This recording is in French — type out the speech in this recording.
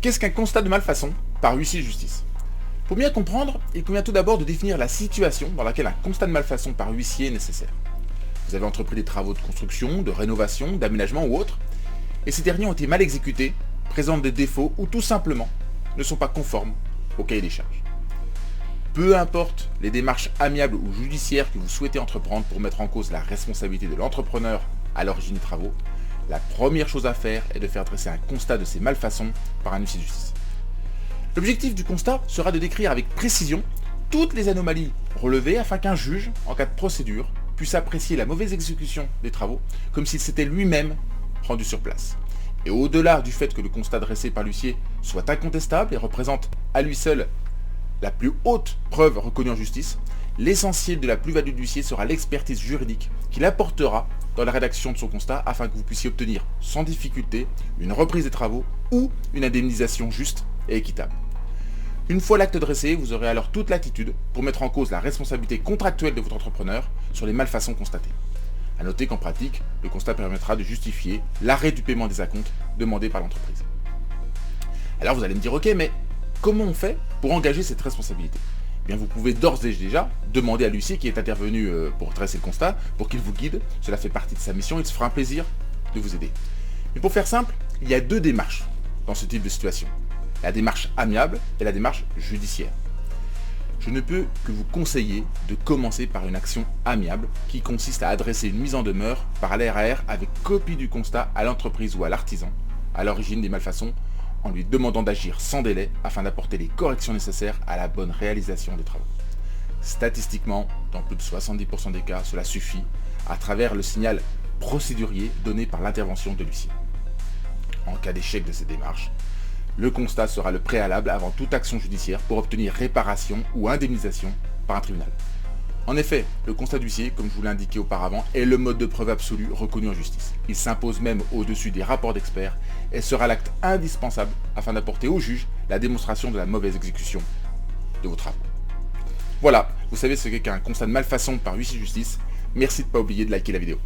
Qu'est-ce qu'un constat de malfaçon par huissier de justice? Pour bien comprendre, il convient tout d'abord de définir la situation dans laquelle un constat de malfaçon par huissier est nécessaire. Vous avez entrepris des travaux de construction, de rénovation, d'aménagement ou autre, et ces derniers ont été mal exécutés, présentent des défauts ou tout simplement ne sont pas conformes au cahier des charges. Peu importe les démarches amiables ou judiciaires que vous souhaitez entreprendre pour mettre en cause la responsabilité de l'entrepreneur à l'origine des travaux, la première chose à faire est de faire dresser un constat de ces malfaçons par un huissier de justice. L'objectif du constat sera de décrire avec précision toutes les anomalies relevées afin qu'un juge, en cas de procédure, puisse apprécier la mauvaise exécution des travaux comme s'il s'était lui-même rendu sur place. Et au-delà du fait que le constat dressé par l'huissier soit incontestable et représente à lui seul la plus haute preuve reconnue en justice, l'essentiel de la plus-value de l'huissier sera l'expertise juridique qu'il apportera dans la rédaction de son constat afin que vous puissiez obtenir sans difficulté une reprise des travaux ou une indemnisation juste et équitable. Une fois l'acte dressé, vous aurez alors toute latitude pour mettre en cause la responsabilité contractuelle de votre entrepreneur sur les malfaçons constatées. A noter qu'en pratique, le constat permettra de justifier l'arrêt du paiement des acomptes demandés par l'entreprise. Alors vous allez me dire, ok, mais comment on fait pour engager cette responsabilité? Eh bien, vous pouvez d'ores et déjà demander à l'huissier qui est intervenu pour dresser le constat, pour qu'il vous guide. Cela fait partie de sa mission, il se fera un plaisir de vous aider. Mais pour faire simple, il y a deux démarches dans ce type de situation. La démarche amiable et la démarche judiciaire. Je ne peux que vous conseiller de commencer par une action amiable qui consiste à adresser une mise en demeure par l'ARR avec copie du constat à l'entreprise ou à l'artisan à l'origine des malfaçons en lui demandant d'agir sans délai afin d'apporter les corrections nécessaires à la bonne réalisation des travaux. Statistiquement, dans plus de 70% des cas, cela suffit à travers le signal procédurier donné par l'intervention de l'huissier. En cas d'échec de ces démarches, le constat sera le préalable avant toute action judiciaire pour obtenir réparation ou indemnisation par un tribunal. En effet, le constat d'huissier, comme je vous l'ai indiqué auparavant, est le mode de preuve absolu reconnu en justice. Il s'impose même au-dessus des rapports d'experts et sera l'acte indispensable afin d'apporter au juge la démonstration de la mauvaise exécution de vos travaux. Voilà, vous savez ce qu'est qu'un constat de malfaçon par huissier de justice. Merci de ne pas oublier de liker la vidéo.